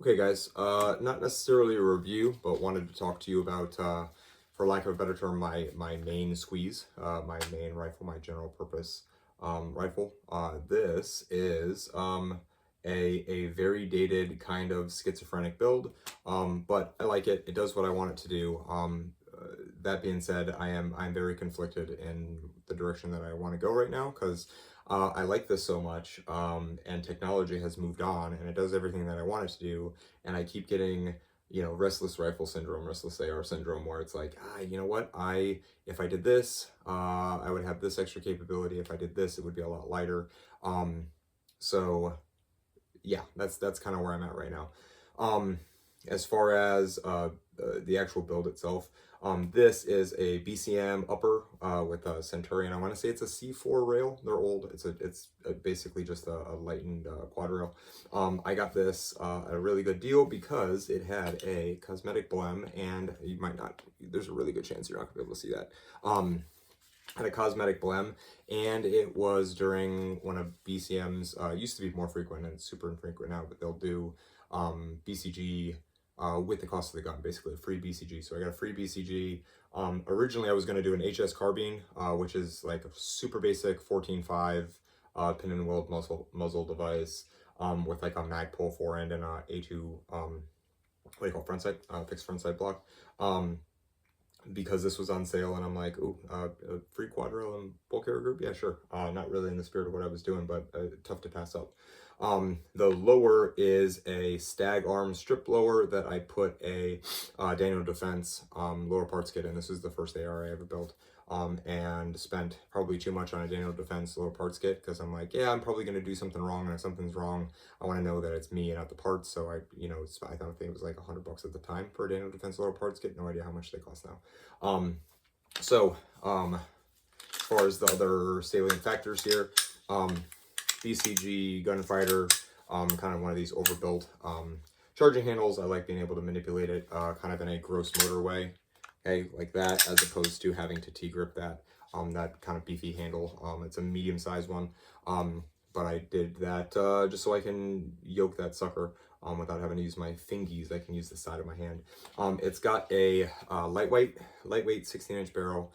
Okay, guys, not necessarily a review, but wanted to talk to you about, for lack of a better term, my main squeeze, my main rifle, my general purpose rifle. This is a very dated kind of schizophrenic build, but I like it. It does what I want it to do. That being said, I'm very conflicted in the direction that I want to go right now because I like this so much, and technology has moved on, and it does everything that I want it to do, and I keep getting, restless rifle syndrome, restless AR syndrome, where it's like, you know what, if I did this, I would have this extra capability. If I did this, it would be a lot lighter. So yeah, that's kind of where I'm at right now. As far as the actual build itself, this is a BCM upper with a Centurion. I want to say it's a C4 rail. They're old. It's basically just a lightened quad rail. I got this at a really good deal because it had a cosmetic blem, and you might not. There's a really good chance you're not gonna be able to see that. Had a cosmetic blem, and it was during one of BCM's, used to be more frequent, and it's super infrequent now, but they'll do BCG with the cost of the gun, basically a free BCG. So I got a free BCG. Originally I was going to do an HS carbine, which is like a super basic 14.5 pin and weld muzzle device, with like a Magpul forend and a A2, what do you call it, front sight, fixed front sight block. Because this was on sale, and I'm like, ooh, a free quad rail and bulk carrier group, yeah, sure. Not really in the spirit of what I was doing, but tough to pass up. The lower is a stag arm strip lower that I put a Daniel Defense lower parts kit in. This is the first AR I ever built, and spent probably too much on a Daniel Defense lower parts kit because I'm like, yeah, I'm probably going to do something wrong, and if something's wrong, I want to know that it's me and not the parts. So I think it was like $100 at the time for a Daniel Defense lower parts kit. No idea how much they cost now. As far as the other salient factors here, BCG gunfighter, kind of one of these overbuilt charging handles. I like being able to manipulate it kind of in a gross motor way, okay, like that, as opposed to having to T-grip that kind of beefy handle. It's a medium-sized one, but I did that just so I can yoke that sucker without having to use my fingies. I can use the side of my hand. It's got a lightweight 16-inch barrel.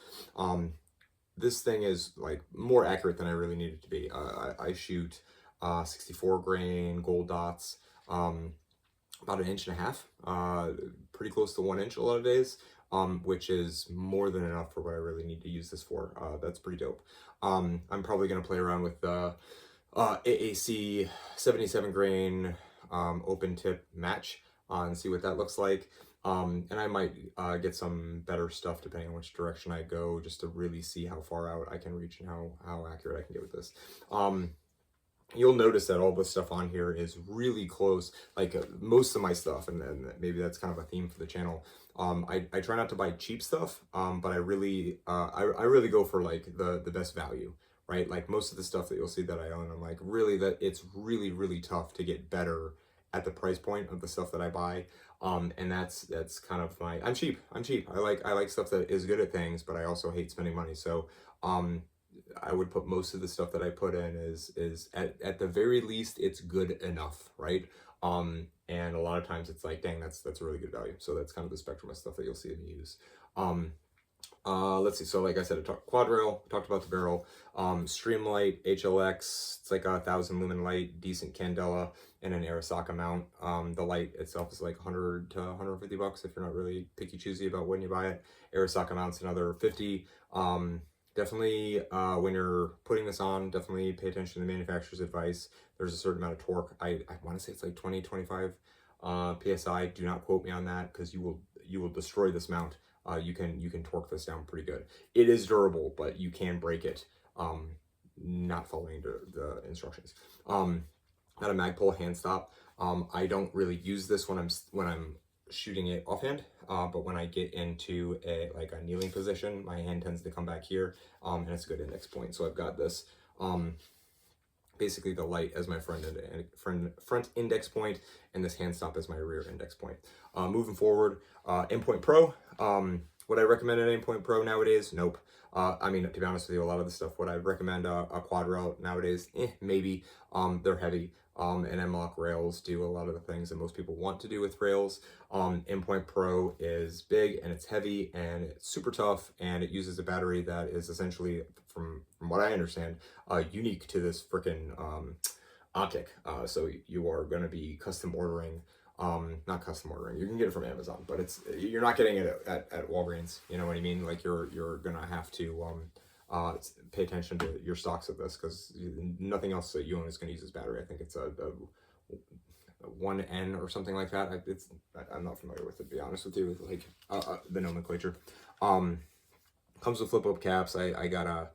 This thing is like more accurate than I really need it to be. I shoot 64 grain gold dots, about 1.5 inches, pretty close to 1 inch a lot of days, which is more than enough for what I really need to use this for. That's pretty dope. I'm probably going to play around with the AAC 77 grain open tip match and see what that looks like. And I might get some better stuff depending on which direction I go, just to really see how far out I can reach and how accurate I can get with this. You'll notice that all the stuff on here is really close, like most of my stuff, and maybe that's kind of a theme for the channel. I try not to buy cheap stuff, but I really go for like the best value, right? Like most of the stuff that you'll see that I own, I'm like, really, that it's really tough to get better at the price point of the stuff that I buy. And that's kind of I'm cheap. I like stuff that is good at things, but I also hate spending money. So I would put most of the stuff that I put in is at the very least, it's good enough, right? And a lot of times it's like, dang, that's a really good value. So that's kind of the spectrum of stuff that you'll see me use. Let's see. So like I said, I talked quad rail, talked about the barrel, Streamlight HLX. It's like 1,000 lumen light, decent candela, and an Arasaka mount. The light itself is like 100 to 150 bucks if you're not really picky choosy about when you buy it. Arasaka mount's another 50. Definitely, when you're putting this on, definitely pay attention to the manufacturer's advice. There's a certain amount of torque. I want to say it's like 20-25 psi. Do not quote me on that because you will destroy this mount. You can torque this down pretty good. It is durable, but you can break it not following the instructions. Got a Magpul hand stop. I don't really use this when I'm shooting it offhand, but when I get into a kneeling position, my hand tends to come back here, and it's a good index point. So I've got this basically the light as my front index point, and this hand stop as my rear index point. Moving forward, Aimpoint Pro. Would I recommend an Aimpoint Pro nowadays? Nope. I mean, to be honest with you, a lot of the stuff, would I recommend a quad rail nowadays? Maybe. They're heavy. and M-LOK rails do a lot of the things that most people want to do with rails. Endpoint Pro is big and it's heavy and it's super tough, and it uses a battery that is essentially, from what I understand, unique to this freaking optic. So you are going to be custom ordering, not custom ordering, you can get it from Amazon, but you're not getting it at Walgreens, you know what I mean? Like you're gonna have to pay attention to your stocks of this, because nothing else that you own is going to use this battery. I think it's a 1N or something like that. I'm not familiar with it, to be honest with you, like the nomenclature. Comes with flip up caps. I got a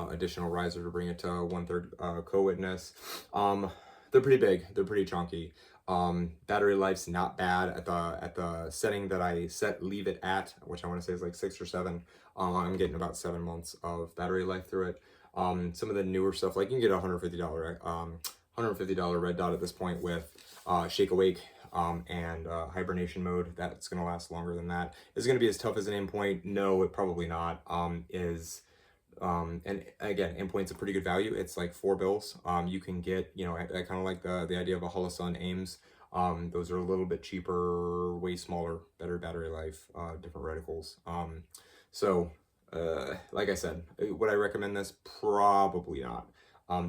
additional riser to bring it to 1/3 co-witness. They're pretty big, they're pretty chunky. Battery life's not bad at the setting that I leave it at, which I want to say is like 6 or 7. I'm getting about 7 months of battery life through it. Some of the newer stuff, like you can get a $150 red dot at this point with shake awake and hibernation mode. That's going to last longer than that. Is it going to be as tough as an endpoint? No, it probably not. And again, endpoint's a pretty good value. It's like $4. You can get, you know, I kind of like the idea of a Holosun Ames. Those are a little bit cheaper, way smaller, better battery life, different reticles. So like I said, would I recommend this? Probably not.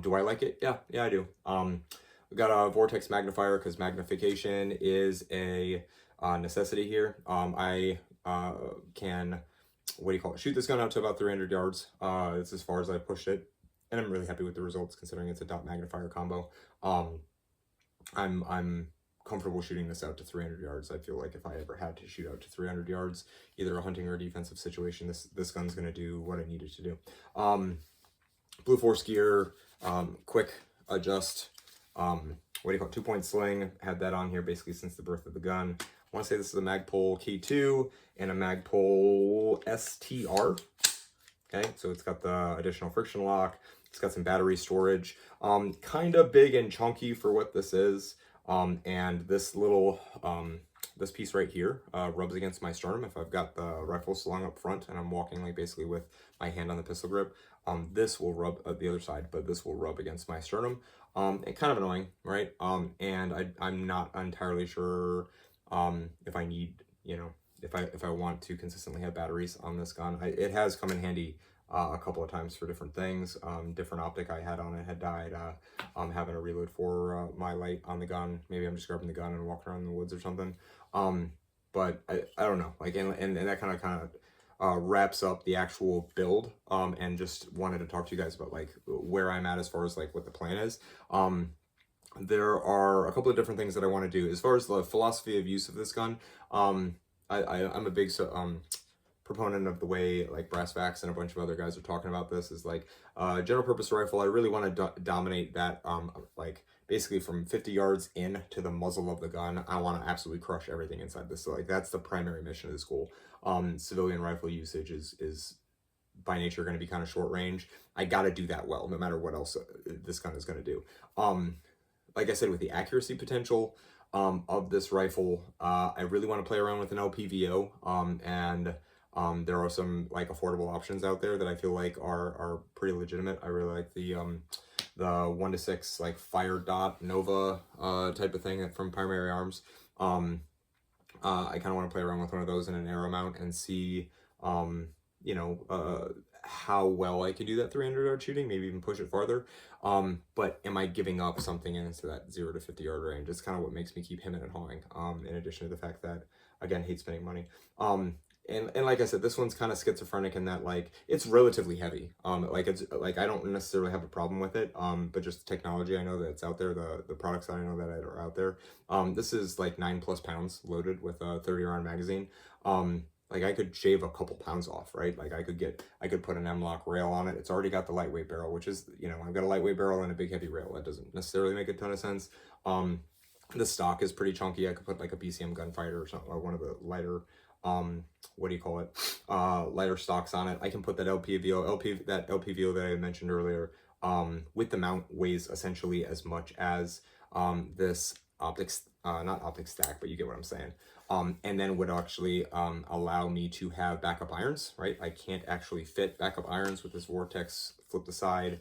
Do I like it? Yeah, I do. We got a vortex magnifier because magnification is a necessity here. I can, what do you call it, shoot this gun out to about 300 yards. It's as far as I pushed it, and I'm really happy with the results considering it's a dot magnifier combo. I'm comfortable shooting this out to 300 yards. I feel like if I ever had to shoot out to 300 yards, either a hunting or a defensive situation, this gun's going to do what I need it to do. Blue Force gear, quick adjust, what do you call it, 2-point sling. Had that on here basically since the birth of the gun. I want to say this is a Magpul K2 and a Magpul STR. Okay, so it's got the additional friction lock. It's got some battery storage. Kind of big and chunky for what this is. And this little, this piece right here rubs against my sternum if I've got the rifle slung up front and I'm walking like basically with my hand on the pistol grip. This will rub the other side, but this will rub against my sternum. And kind of annoying, right? And I'm not entirely sure if I need, you know, if I want to consistently have batteries on this gun. It has come in handy a couple of times for different things. Different optic I had on it had died. Having a reload for my light on the gun. Maybe I'm just grabbing the gun and walking around in the woods or something. But I don't know. Like, and that kind of wraps up the actual build. And just wanted to talk to you guys about like where I'm at as far as like what the plan is. There are a couple of different things that I want to do as far as the philosophy of use of this gun. I'm a big proponent of the way like Brassvax and a bunch of other guys are talking about this, is like general purpose rifle. I really want to dominate that, like basically from 50 yards in to the muzzle of the gun. I want to absolutely crush everything inside this. So like that's the primary mission of the school. Civilian rifle usage is by nature going to be kind of short range. I got to do that well, no matter what else this gun is going to do. Like I said, with the accuracy potential of this rifle, I really want to play around with an LPVO, and there are some like affordable options out there that I feel like are pretty legitimate. I really like the 1-6 like fire dot Nova type of thing from Primary Arms. I kind of want to play around with one of those in an arrow mount and see, you know, how well I can do that 300-yard shooting, maybe even push it farther. But am I giving up something into that 0 to 50-yard range? It's kind of what makes me keep hemming and hawing, in addition to the fact that, again, hate spending money. And like I said, this one's kind of schizophrenic in that like it's relatively heavy. Like it's like I don't necessarily have a problem with it. But just the technology I know that's out there, the products that I know that are out there. This is like 9+ pounds loaded with a 30-round magazine. Like I could shave a couple pounds off, right? Like I could put an M-LOK rail on it. It's already got the lightweight barrel, which is, you know, I've got a lightweight barrel and a big heavy rail. That doesn't necessarily make a ton of sense. The stock is pretty chunky. I could put like a BCM gunfighter or something, or one of the lighter, what do you call it? Lighter stocks on it. I can put that LPVO that I mentioned earlier, with the mount weighs essentially as much as, this optics, not optic stack, but you get what I'm saying. And then would actually allow me to have backup irons, right? I can't actually fit backup irons with this Vortex flipped aside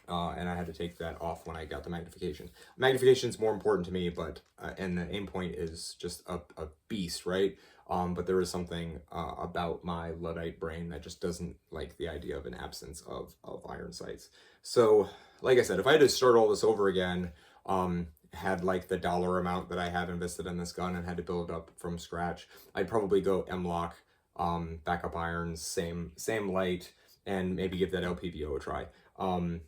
and I had to take that off when I got the magnification. Magnification is more important to me, but and the aim point is just a beast, right? But there is something about my Luddite brain that just doesn't like the idea of an absence of iron sights. So, like I said, if I had to start all this over again, had like the dollar amount that I have invested in this gun and had to build it up from scratch, I'd probably go M-LOK, backup irons, same light, and maybe give that LPVO a try. And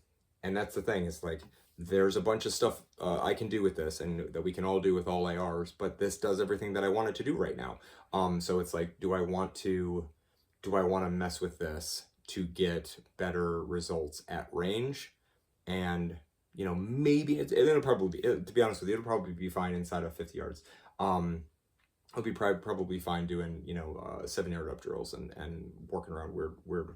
that's the thing, is like, there's a bunch of stuff I can do with this and that we can all do with all ARs, but this does everything that I want it to do right now. So it's like, do I want to mess with this to get better results at range? And, you know, maybe it'll probably be, to be honest with you, it'll probably be fine inside of 50 yards. I'll be probably fine doing, you know, 7-yard up drills and working around weird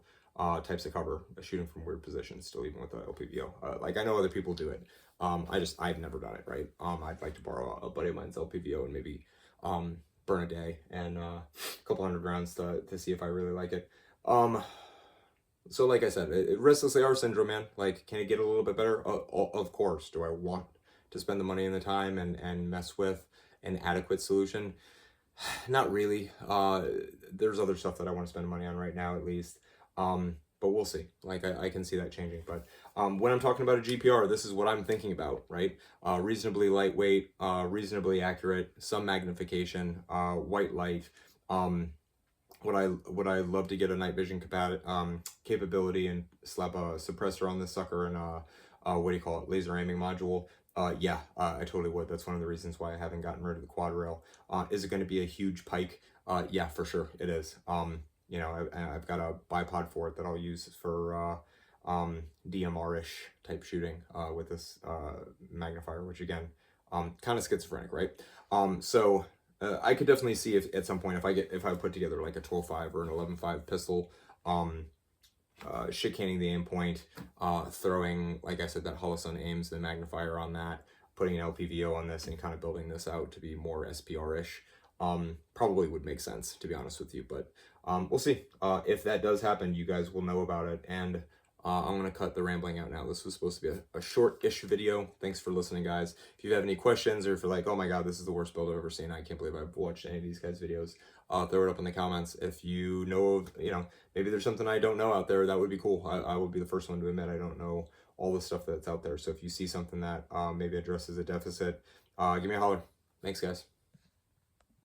types of cover, shooting from weird positions, still even with the LPVO. Like, I know other people do it. I've never done it, right? I'd like to borrow a buddy of mine's LPVO and maybe burn a day and a couple hundred rounds to see if I really like it. So like I said, restless AR syndrome, man. Like, can it get a little bit better? Of course. Do I want to spend the money and the time and mess with an adequate solution? Not really. There's other stuff that I want to spend money on right now, at least. But we'll see. Like, I can see that changing. But when I'm talking about a GPR, this is what I'm thinking about, right? Reasonably lightweight, reasonably accurate, some magnification, white light. Would I love to get a night vision capability and slap a suppressor on this sucker and what do you call it, laser aiming module? Yeah, I totally would. That's one of the reasons why I haven't gotten rid of the quad rail. Is it going to be a huge pike? Yeah, for sure it is. You know, I've got a bipod for it that I'll use for DMR-ish type shooting with this magnifier, which again, kind of schizophrenic, right? So I could definitely see if at some point if I put together like a 12.5 or an 11.5 pistol, chicaning the aim point, throwing, like I said, that Holosun aims, the magnifier on that, putting an LPVO on this and kind of building this out to be more SPR-ish, probably would make sense, to be honest with you. But we'll see. If that does happen, you guys will know about it. And I'm going to cut the rambling out now. This was supposed to be a short-ish video. Thanks for listening, guys. If you have any questions, or if you're like, oh my god, this is the worst build I've ever seen, I can't believe I've watched any of these guys' videos, throw it up in the comments. If you know of, you know, maybe there's something I don't know out there, that would be cool. I would be the first one to admit I don't know all the stuff that's out there. So if you see something that maybe addresses a deficit, give me a holler. Thanks, guys.